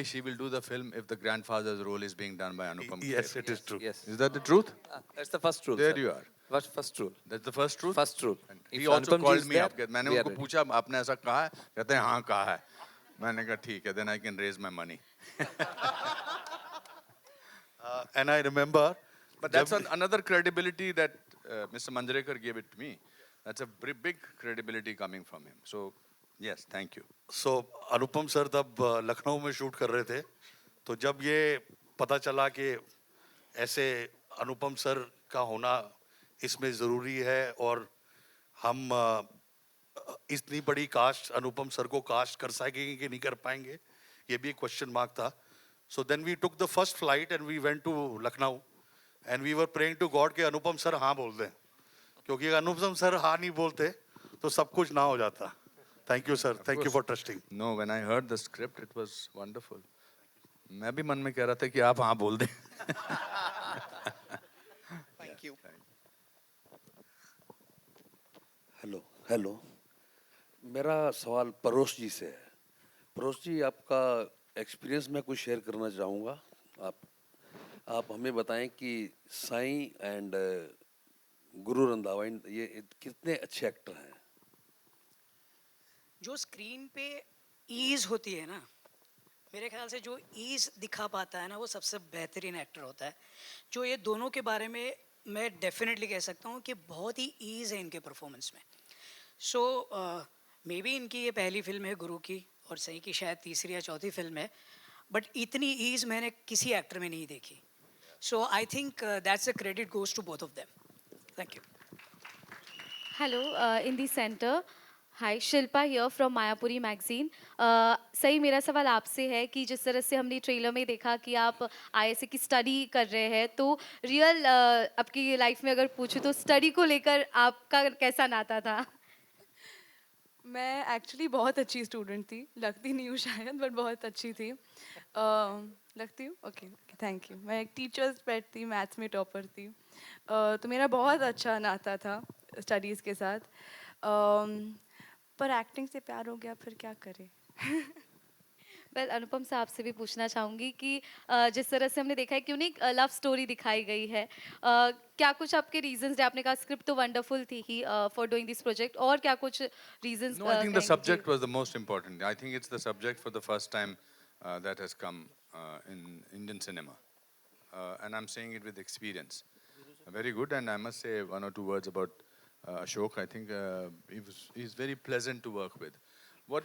she will do the film if the grandfather's role is being done by Anupam Kher. Yes, it is true. Yes. Is that the truth? That's the first rule. There sir. you are. First rule. That's the first truth? First rule. He If also Anupam ji called is me there, up. मैंने we are उनको ready. पूछा आपने ऐसा कहा है? कहते हैं हाँ कहा है. मैंने कहा ठीक है, then I can raise my money. And I remember, But that's another credibility that Mr. Manjrekar gave it to me. That's a big credibility coming from him. So, yes, thank you. so Anupam sir तब लखनऊ में shoot कर रहे थे, तो जब ये पता चला कि ऐसे अनुपम सर का होना इसमें ज़रूरी है और हम इतनी बड़ी कास्ट अनुपम सर को कास्ट कर सकेंगे कि नहीं कर पाएंगे, ये भी एक क्वेश्चन मार्क था. So then we took the first flight and we went to Lucknow and we were praying to God कि अनुपम सर हाँ बोल दें, क्योंकि अगर अनुपम सर हाँ नहीं बोलते तो सब कुछ ना हो जाता. Thank you sir, thank you for trusting. No, when I heard the script, it was wonderful. मैं भी मन में कह रहा था कि आप हाँ बोल दें. Thank you. हेलो, मेरा सवाल परोस जी से है. परोस जी, आपका एक्सपीरियंस मैं कुछ शेयर करना चाहूँगा। आप हमें बताएं कि साईं एंड गुरु रंधावा ये कितने अच्छे एक्टर हैं। जो स्क्रीन पे ईज होती है ना, मेरे ख्याल से जो ईज दिखा पाता है ना, वो सबसे बेहतरीन एक्टर होता है। जो ये दोनों के बारे में मैं डेफिनेटली कह सकता हूँ कि बहुत ही ईज है इनके परफॉर्मेंस में। सो मे बी इनकी ये पहली फिल्म है गुरु की, और सही की शायद तीसरी या चौथी फिल्म है, बट इतनी ईज मैंने किसी एक्टर में नहीं देखी। So I think that's a credit goes to both of them. Thank you. Hello, in the center. Hi, Shilpa here from Mayapuri magazine. सही मेरा सवाल आपसे है कि जिस तरह से हमने ट्रेलर में देखा कि आप आईएसए की स्टडी कर रहे हैं, तो रियल आपकी लाइफ में अगर पूछूं तो स्टडी को लेकर आपका कैसा नाता था? मैं एक्चुअली बहुत अच्छी स्टूडेंट थी, लगती नहीं हूँ शायद, बट बहुत अच्छी थी। लगती हूँ? Okay, thank you. मैं एक टीचर्स पेट थी, मैथ्स में टॉपर थी। तो मेरा बहुत अच्छा नाता था स्टडीज़ के साथ। पर एक्टिंग से प्यार हो गया, फिर क्या करें। वेल अनुपम साहब से भी पूछना चाहूँगी कि जिस तरह से हमने देखा है क्यों नहीं लव स्टोरी दिखाई गई है, क्या कुछ आपके रीजंस है? आपने कहा स्क्रिप्ट तो वंडरफुल थी ही फॉर डूइंग दिस प्रोजेक्ट, और क्या कुछ reasons? No, I think the subject was the most important. I think it's the subject for the first time that has come in Indian cinema. And I'm saying it with experience. Very good, and I must say one or two words about Ashok. I think he's very pleasant to work with. What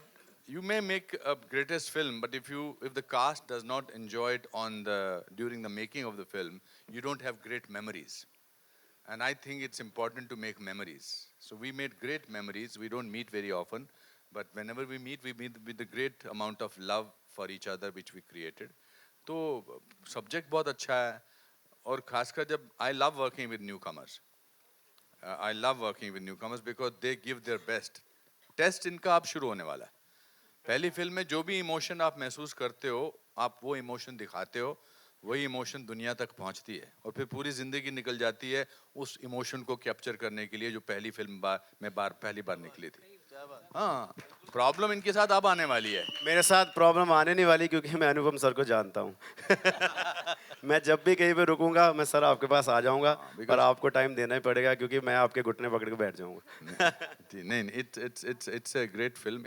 you may make a greatest film, but if the cast does not enjoy it during the making of the film, you don't have great memories. And I think it's important to make memories. So we made great memories. We don't meet very often, but whenever we meet with a great amount of love for each other, which we created. तो subject बहुत अच्छा है, और खासकर जब I love working with newcomers. I love working with newcomers because they give their best. Test इनका अब शुरू होने वाला है। पहली फिल्म में जो भी इमोशन आप महसूस करते हो, आप वो इमोशन दिखाते हो, वही इमोशन दुनिया तक पहुंचती है, और फिर पूरी जिंदगी निकल जाती है उस इमोशन को कैप्चर करने के लिए जो पहली फिल्म पहली बार निकली थी। हाँ, प्रॉब्लम इनके साथ अब आने वाली है। मेरे साथ प्रॉब्लम आने नहीं वाली, क्योंकि मैं अनुपम सर को जानता हूँ। मैं जब भी कहीं पे रुकूंगा, मैं सर आपके पास आ जाऊंगा, और आपको टाइम देना ही पड़ेगा, क्योंकि मैं आपके घुटने पकड़ के बैठ जाऊंगा। नहीं, it's a great film.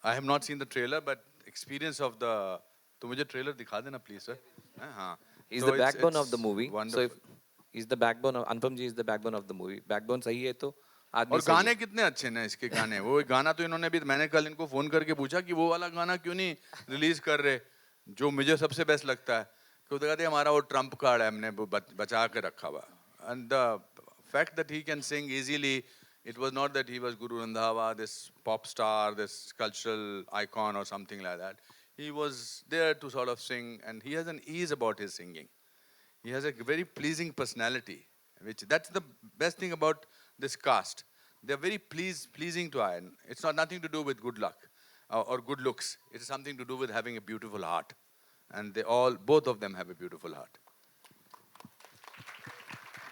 I have not seen the trailer, but experience of the, तो मुझे ट्रेलर दिखा देना प्लीज सर। हाँ, He's the backbone of the movie. So if he's the backbone of Anupam ji is the backbone of the movie. Backbone सही है तो आदमी और सही है। गाने कितने अच्छे हैं इसके गाने। वो गाना तो इन्होंने भी, मैंने कल इनको फोन करके पूछा कि वो वाला गाना क्यों नहीं रिलीज कर रहे, जो मुझे सबसे बेस्ट लगता है। तो कहते हमारा वो ट्रम्प कार्ड है, हमने वो बचा के रखा हुआ। And the fact that he can sing easily, it was not that he was Guru Randhawa, this pop star, this cultural icon or something like that. He was there to sort of sing, and he has an ease about his singing. He has a very pleasing personality, that's the best thing about this cast. They're very pleasing to eye. It's not nothing to do with good luck or good looks. It is something to do with having a beautiful heart. And both of them have a beautiful heart.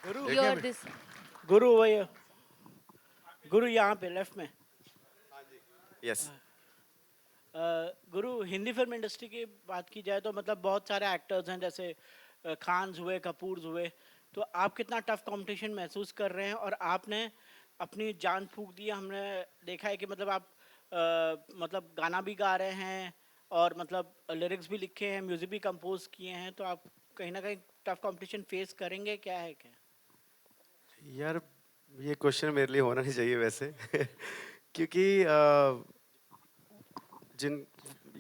गुरु भैया, गुरु यहाँ पे left में। Yes. गुरु, Hindi film industry की बात की जाए तो मतलब बहुत सारे एक्टर्स हैं, जैसे खान्स हुए, कपूर्स हुए, तो आप कितना टफ कंपटीशन महसूस कर रहे हैं? और आपने अपनी जान फूंक दी, हमने देखा है कि मतलब आप मतलब गाना भी गा रहे हैं और मतलब लिरिक्स भी लिखे हैं, म्यूजिक भी कंपोज किए हैं, तो आप कहीं ना कहीं टफ कंपटीशन फेस करेंगे, क्या है क्या? यार ये क्वेश्चन मेरे लिए होना नहीं चाहिए वैसे। क्योंकि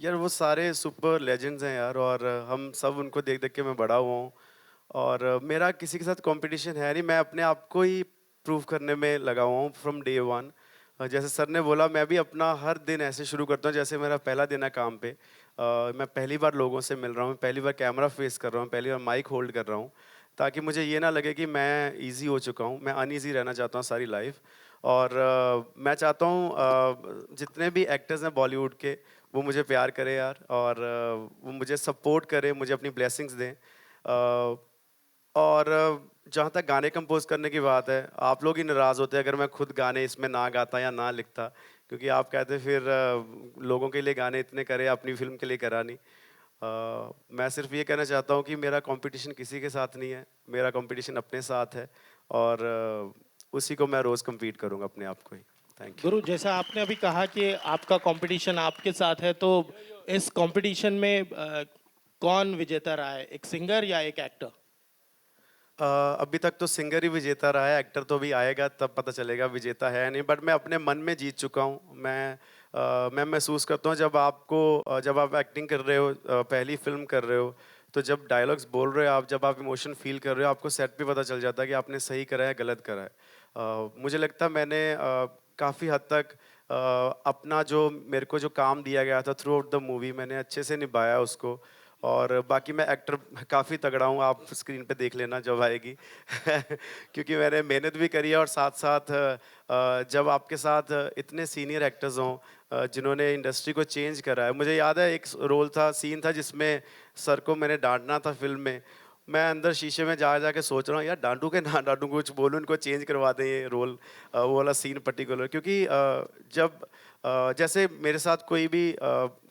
यार वो सारे सुपर लेजेंड्स हैं यार, और हम सब उनको देख देख के मैं बड़ा हुआ हूँ, और मेरा किसी के साथ कंपटीशन है नहीं। मैं अपने आप को ही प्रूव करने में लगा हुआ हूँ फ्रॉम डे वन। जैसे सर ने बोला, मैं भी अपना हर दिन ऐसे शुरू करता हूँ जैसे मेरा पहला दिन है काम पे। मैं पहली बार लोगों से मिल रहा हूँ, पहली बार कैमरा फेस कर रहा हूँ, पहली बार माइक होल्ड कर रहा हूँ, ताकि मुझे ये ना लगे कि मैं इजी हो चुका हूँ। मैं अनईजी रहना चाहता हूँ सारी लाइफ। और मैं चाहता हूँ जितने भी एक्टर्स हैं बॉलीवुड के, वो मुझे प्यार करें यार, और वो मुझे सपोर्ट करें, मुझे अपनी ब्लेसिंग्स दें। और जहाँ तक गाने कंपोज करने की बात है, आप लोग ही नाराज़ होते अगर मैं खुद गाने इसमें ना गाता या ना लिखता, क्योंकि आप कहते फिर लोगों के लिए गाने इतने करे, अपनी फिल्म के लिए करा नहीं। मैं सिर्फ ये कहना चाहता हूँ कि मेरा कंपटीशन किसी के साथ नहीं है, मेरा कंपटीशन अपने साथ है और उसी को मैं रोज़ compete करूँगा अपने आप को ही। Thank you. गुरु, जैसा आपने अभी कहा कि आपका कंपटीशन आपके साथ है, तो इस कंपटीशन में कौन विजेता रहा है, एक सिंगर या एक एक्टर? अभी तक तो सिंगर ही विजेता रहा है, एक्टर तो अभी आएगा तब पता चलेगा विजेता है या नहीं, बट मैं अपने मन में जीत चुका हूँ। मैं महसूस करता हूँ जब आप एक्टिंग कर रहे हो, पहली फिल्म कर रहे हो, तो जब डायलॉग्स बोल रहे हो आप, जब आप इमोशन फील कर रहे हो, आपको सेट पे पता चल जाता है कि आपने सही करा है गलत करा है। मुझे लगता है मैंने काफ़ी हद तक अपना जो मेरे को जो काम दिया गया था थ्रू आउट द मूवी मैंने अच्छे से निभाया उसको। और बाकी मैं एक्टर काफ़ी तगड़ा हूँ, आप स्क्रीन पे देख लेना जब आएगी क्योंकि मैंने मेहनत भी करी है और साथ साथ जब आपके साथ इतने सीनियर एक्टर्स हों जिन्होंने इंडस्ट्री को चेंज करा है। मुझे याद है एक रोल था, सीन था जिसमें सर को मैंने डांटना था फिल्म में। मैं अंदर शीशे में जा के सोच रहा हूँ यार डांटू के ना डांटू, कुछ बोलूँ इनको चेंज करवा दें ये रोल, वो वाला सीन पर्टिकुलर। क्योंकि जब जैसे मेरे साथ कोई भी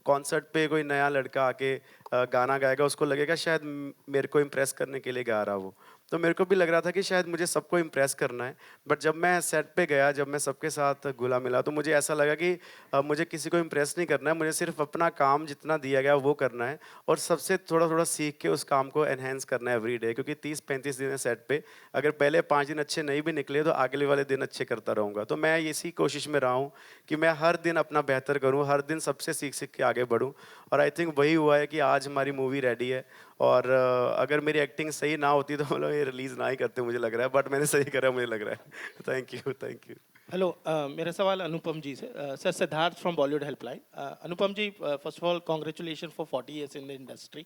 कॉन्सर्ट पे कोई नया लड़का आके गाना गाएगा, उसको लगेगा शायद मेरे को इम्प्रेस करने के लिए गा रहा वो, तो मेरे को भी लग रहा था कि शायद मुझे सबको इम्प्रेस करना है। बट जब मैं सेट पे गया, जब मैं सबके साथ घुला मिला, तो मुझे ऐसा लगा कि मुझे किसी को इम्प्रेस नहीं करना है, मुझे सिर्फ अपना काम जितना दिया गया वो करना है और सबसे थोड़ा थोड़ा सीख के उस काम को एनहेंस करना है एवरी डे। क्योंकि 30-35 दिन है सेट पे, अगर पहले 5 दिन अच्छे नहीं भी निकले तो अगले वाले दिन अच्छे करता रहूँगा। तो मैं इसी कोशिश में रहा हूँ कि मैं हर दिन अपना बेहतर करूँ, हर दिन सबसे सीख सीख के आगे बढ़ूँ और आई थिंक वही हुआ है कि आज हमारी मूवी रेडी है। और अगर मेरी एक्टिंग सही ना होती तो मतलब ये रिलीज़ ना ही करते मुझे लग रहा है, बट मैंने सही करा मुझे लग रहा है। Thank you. हेलो, मेरा सवाल अनुपम जी से। Sir, Siddharth from Bollywood helpline. Anupam ji, first of all congratulation for 40 years in the industry.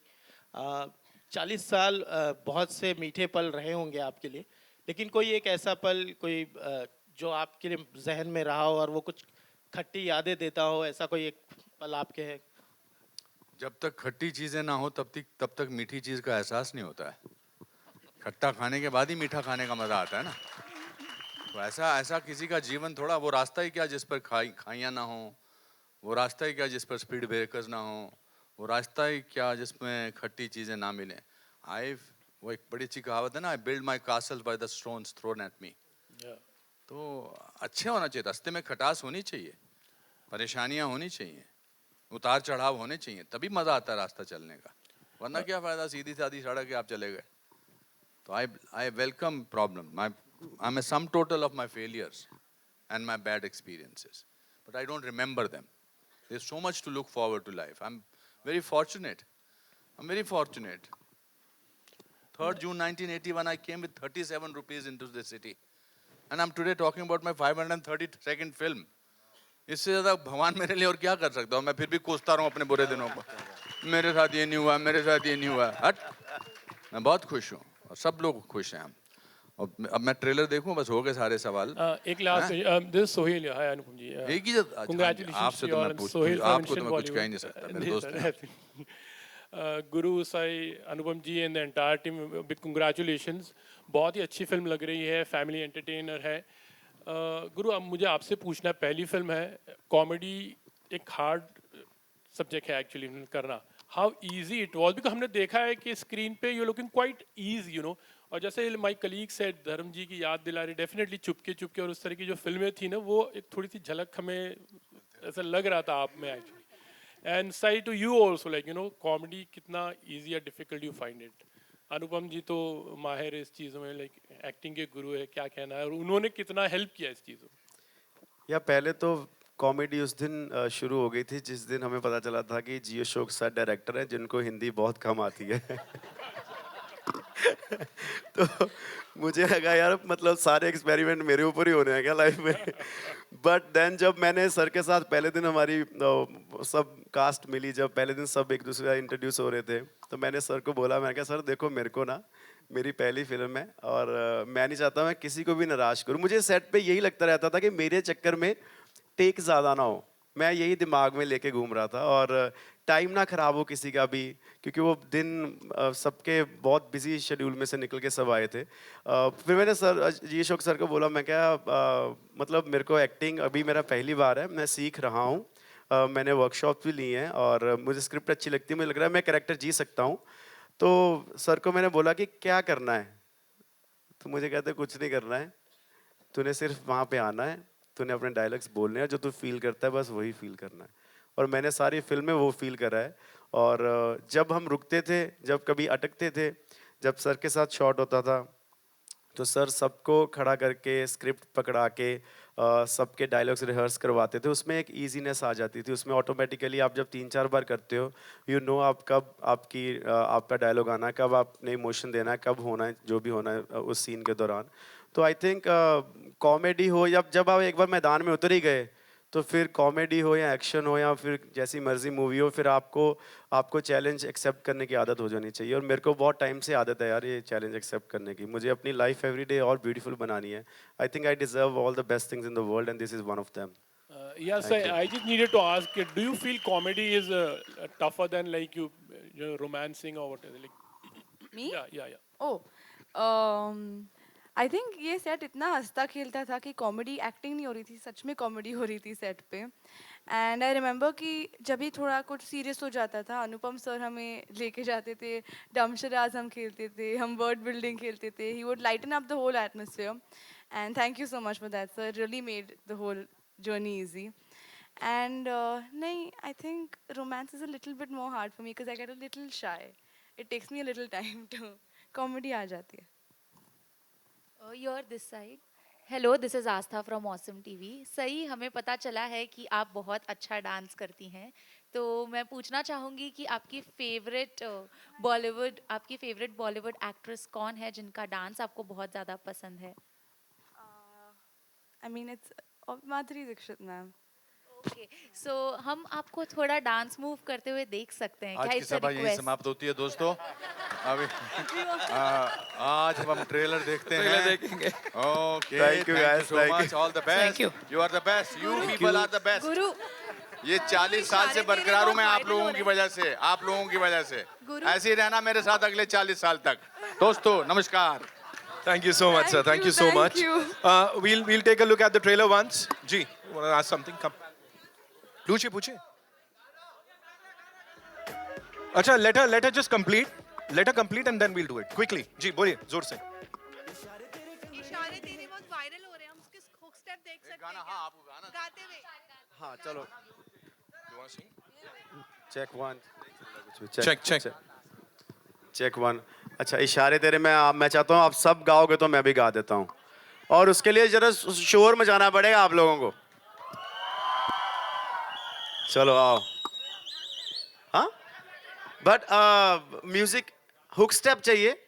40 साल बहुत से मीठे पल रहे होंगे आपके लिए, लेकिन कोई एक ऐसा पल कोई जो आपके लिए जहन में रहा हो और वो कुछ खट्टी यादें देता हो, ऐसा कोई एक पल आपके है? जब तक खट्टी चीजें ना हो तब तक मीठी चीज का एहसास नहीं होता है। खट्टा खाने के बाद ही मीठा खाने का मजा आता है ना। तो ऐसा किसी का जीवन थोड़ा, वो रास्ता ही क्या जिस पर खाइयाँ ना हो, वो रास्ता ही क्या जिस पर स्पीड ब्रेकर्स ना हो, वो रास्ता ही क्या जिसमें खट्टी चीजें ना मिलें। वो एक बड़ी अच्छी कहावत है ना, I build my castle by the stones thrown at me. तो अच्छे होना चाहिए, रास्ते में खटास होनी चाहिए, परेशानियां होनी चाहिए, उतार चढ़ाव होने चाहिए, तभी मजा आता है रास्ता चलने का। वरना क्या फायदा सीधी सादी सड़क के आप चले गए। तो I welcome problem. I'm a sum total of my failures and my bad experiences, but I don't remember them. There's so much to look forward to life. I'm very fortunate. 3rd June 1981, I came with 37 rupees into the city, and I'm today talking about my 532nd film. इससे ज़्यादा भगवान मेरे लिए और क्या कर सकता हूँ। मैं फिर भी कोसता रहूँ अपने बुरे दिनों को, मेरे साथ ये नहीं हुआ, मेरे साथ ये नहीं हुआ। हट, मैं बहुत खुश हूँ और सब लोग खुश हैं हम। और अब मैं ट्रेलर देखूं, बस हो गए सारे सवाल। एक लास्ट, दिस सोहेल। हाय अनुपम जी। एक ही कांग्रेचुलेशंस आपसे तो मैं पूछ, आपको तो मैं कुछ कह ही नहीं सकता, मेरे दोस्त हैं। Guru, Sai, Anupam ji and the entire team, big congratulations. बहुत ही अच्छी फिल्म लग रही है, फैमिली एंटरटेनर है। गुरु, अब मुझे आपसे पूछना, पहली फिल्म है, कॉमेडी एक हार्ड सब्जेक्ट है एक्चुअली करना। How easy it was, because हमने देखा है कि स्क्रीन पे you looking quite easy, you know. और जैसे माई कलीग सेड, धर्म जी की याद दिला रही, डेफिनेटली चुपके और उस तरह की जो फिल्में थी ना, वो एक थोड़ी सी झलक हमें ऐसा लग रहा था आप में actually. And Sai to you also, like you know, comedy कितना ईजी या डिफिकल्ट यू फाइंड इट? अनुपम जी तो माहिर इस चीज़ों में, लाइक एक्टिंग के गुरु है, क्या कहना है, और उन्होंने कितना हेल्प किया इस चीज़ों में? या पहले तो कॉमेडी उस दिन शुरू हो गई थी जिस दिन हमें पता चला था कि जी अशोक सर डायरेक्टर हैं जिनको हिंदी बहुत कम आती है तो मुझे लगा यार मतलब सारे एक्सपेरिमेंट मेरे ऊपर ही होने हैं क्या लाइफ में। बट देन जब मैंने सर के साथ पहले दिन हमारी सब कास्ट मिली, जब पहले दिन सब एक दूसरे इंट्रोड्यूस हो रहे थे, तो मैंने सर को बोला, मैंने कहा सर देखो मेरे को ना, मेरी पहली फिल्म है और मैं नहीं चाहता मैं किसी को भी निराश करूं। मुझे सेट पे यही लगता रहता था कि मेरे चक्कर में टेक ज़्यादा ना हो, मैं यही दिमाग में लेके घूम रहा था और टाइम ना ख़राब हो किसी का भी, क्योंकि वो दिन सबके बहुत बिजी शेड्यूल में से निकल के सब आए थे। फिर मैंने सर जी अशोक सर को बोला, मैं क्या मतलब मेरे को एक्टिंग अभी मेरा पहली बार है, मैं सीख रहा हूँ, मैंने वर्कशॉप भी ली हैं और मुझे स्क्रिप्ट अच्छी लगती है, मुझे लग रहा है मैं कैरेक्टर जी सकता हूँ। तो सर को मैंने बोला कि क्या करना है, तो मुझे कहते कुछ नहीं करना है, तूने सिर्फ वहाँ पे आना है, तूने अपने डायलॉग्स बोलने हैं, जो तू फील करता है बस वही फील करना है। और मैंने सारी फिल्म में वो फील करा है। और जब हम रुकते थे, जब कभी अटकते थे, जब सर के साथ शॉट होता था, तो सर सबको खड़ा करके स्क्रिप्ट पकड़ा के सबके डायलॉग्स रिहर्स करवाते थे। उसमें एक ईजीनेस आ जाती थी, उसमें ऑटोमेटिकली आप जब 3-4 बार करते हो, यू नो आप कब आपका डायलॉग आना है, कब आपने इमोशन देना है, कब होना है जो भी होना है उस सीन के दौरान। तो आई थिंक कॉमेडी हो या जब आप एक बार मैदान में उतर ही गए, तो फिर कॉमेडी हो या एक्शन हो या फिर जैसी मर्जी मूवी हो, फिर आपको चैलेंज एक्सेप्ट करने की आदत हो जानी चाहिए। और मेरे को बहुत टाइम से आदत है यार ये चैलेंज एक्सेप्ट करने की। मुझे अपनी लाइफ एवरी डे और ब्यूटीफुल बनानी है। I think I deserve all the best things in the world and this is one of them. Yes, I just needed to ask, do you feel comedy is tougher than like you know, romancing or whatever? Like, Me? Yeah. Oh, I think ये set इतना हंसता खेलता था कि comedy acting नहीं हो रही थी, सच में कॉमेडी हो रही थी सेट पे। एंड आई रिमेंबर कि जब भी थोड़ा कुछ सीरियस हो जाता था, अनुपम सर हमें लेके जाते थे, डमशराज हम खेलते थे, हम वर्ड बिल्डिंग खेलते थे। He would lighten up the whole atmosphere and thank you so much for that sir, really made the whole journey easy. And नहीं, I think romance is a little bit more hard for me because I get a little shy, it takes me a little time to, comedy आ जाती है। You're this side. Hello, this is Astha from Awesome TV. सही, हमें पता चला है कि आप बहुत अच्छा डांस करती हैं, तो मैं पूछना चाहूँगी कि आपकी फेवरेट बॉलीवुड एक्ट्रेस कौन है जिनका डांस आपको बहुत ज़्यादा पसंद है? I mean it's Madhuri Dixit ma'am. Okay, so हम आपको थोड़ा डांस मूव करते हुए देख सकते हैं आज क्या? की सभा यही समाप्त होती है दोस्तों। अभी आज हम ट्रेलर देखते हैं। देखेंगे। Okay, Thank you guys, so thank much, all the best. You are the best, you people are the best. Guru, ये 40 साल से बरकरार हूँ मैं आप लोगों की वजह से, आप लोगों की वजह से। ऐसे ही रहना मेरे साथ अगले 40 साल तक। दोस्तों नमस्कार। Thank you so much, sir. Thank you so much. We'll take a look at the trailer once. Ji, want to ask something? Come. पूछिए. अच्छा, let her just complete. Let her complete and then we'll do it quickly. जी, बोलिए जोर से. इशारे तेरे बहुत viral हो रहे हैं, हम उसके हुक स्टेप देख सकते हैं। गाना, हाँ, आपको गाना गाते हुए। हाँ चलो, You want to sing? Check 1 check 1। अच्छा, इशारे तेरे मैं चाहता हूँ आप सब गाओगे तो मैं भी गा देता हूँ, और उसके लिए जरा शोर मचाना पड़ेगा आप लोगों को। चलो आओ। हाँ, बट म्यूजिक हुक स्टेप चाहिए,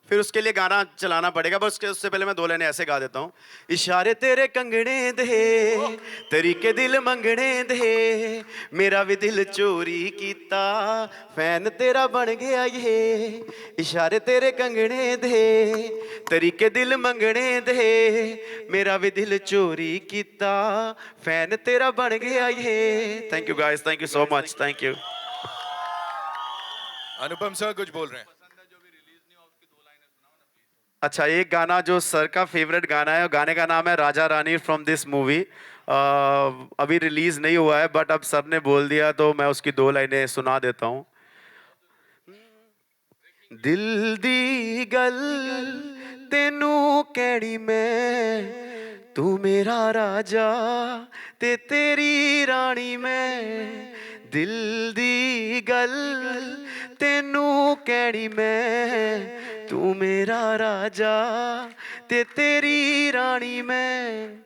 फिर उसके लिए गाना चलाना पड़ेगा, बस उससे पहले मैं 2 लाइनें ऐसे गा देता हूँ। इशारे तेरे कंगने दे, तरीके दिल मंगने दे, मेरा भी दिल चोरी कीता, फैन तेरा बन गया ये। इशारे तेरे कंगने दे, तरीके दिल मंगने दे, मेरा भी दिल चोरी कीता, फैन तेरा बन गया ये। Thank you guys, thank you so much, thank you. Anupam sir कुछ बोल रहे हैं। अच्छा, एक गाना जो सर का फेवरेट गाना है, गाने का नाम है Raja Rani from this movie. अभी रिलीज नहीं हुआ है, बट अब सर ने बोल दिया तो मैं उसकी 2 लाइनें सुना देता हूँ। दिल दी गल तेनू कहनी मैं, तू मेरा राजा ते तेरी रानी मैं। दिल दी गल तेनू कहनी मैं, तू मेरा राजा ते तेरी रानी मैं,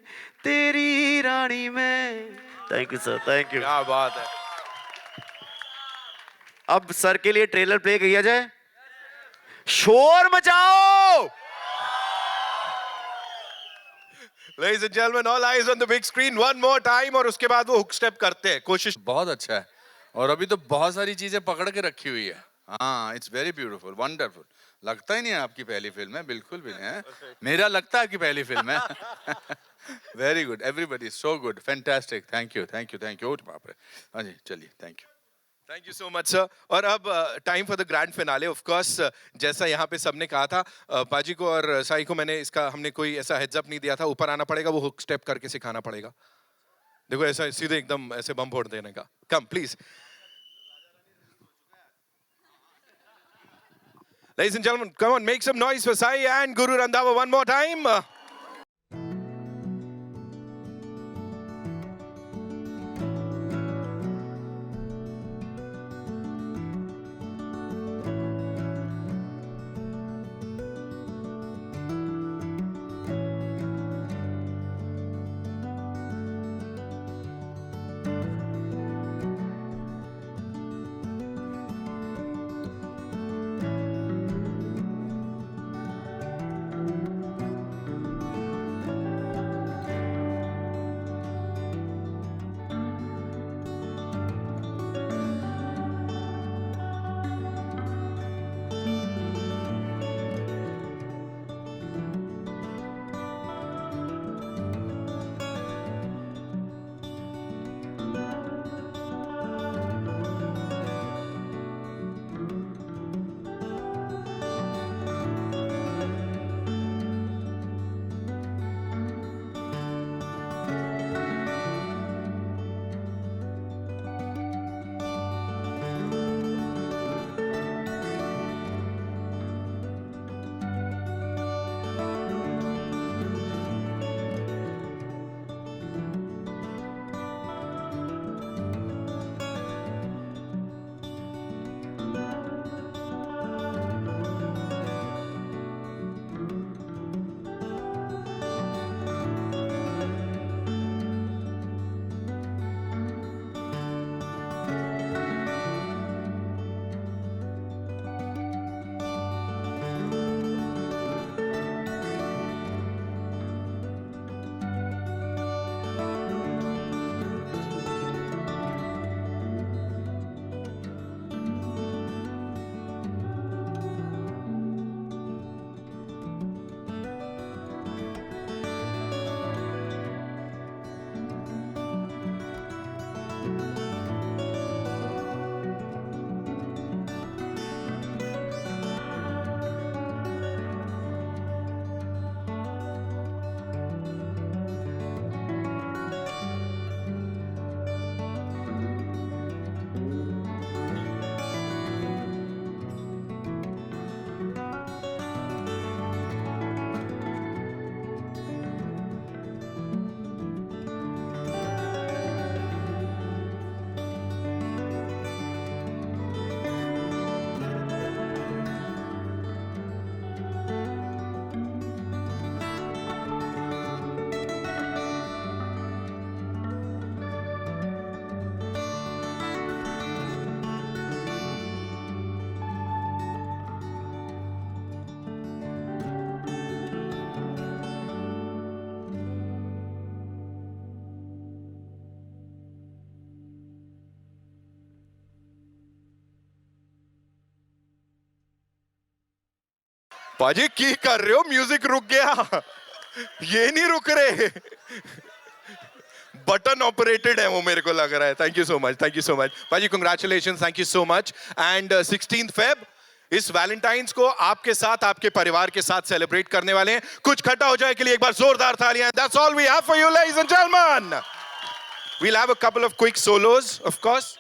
तेरी रानी मैं। Thank you sir, thank you. क्या बात है। अब सर के लिए ट्रेलर प्ले किया जाए, शोर मचाओ। Ladies and gentlemen, all eyes on the big screen one more time, और उसके बाद वो हुक स्टेप करते हैं। कोशिश बहुत अच्छा है, और अभी तो बहुत सारी चीजें पकड़ के रखी हुई है। हाँ, इट्स वेरी ब्यूटीफुल, वंडरफुल। लगता ही नहीं है आपकी पहली फिल्म है, बिल्कुल भी नहीं है। मेरा लगता है आपकी पहली फिल्म है। Very good, everybody so good, fantastic. Thank you, thank you, thank you. बाप रे, हाँ जी, चलिए, thank you. Thank you so much sir. और अब time for the grand finale. Of course जैसा यहाँ पे सबने कहा था, पाजी को और साई को हमने कोई ऐसा हेड्स अप नहीं दिया था, ऊपर आना पड़ेगा, वो हुक स्टेप करके सिखाना पड़ेगा। देखो ऐसा सीधे एकदम ऐसे बम फोड़ देने का. Come please. Ladies and gentlemen, come on, make some noise for Sai and Guru Randhawa one more time. पाजी की कर रहे हो? म्यूजिक रुक गया. ये नहीं रुक रहे. बटन ऑपरेटेड है वो, मेरे को लग रहा है. Thank you so much, thank you so much paaji. Congratulation, thank you so much. And 16 Feb इस वैलेंटाइंस को आपके साथ, आपके परिवार के साथ सेलिब्रेट करने वाले हैं. कुछ खट्टा हो जाए के लिए एक बार जोरदार तालियां. That's all we have for you, ladies and gentlemen. We'll have a couple of quick solos, of course.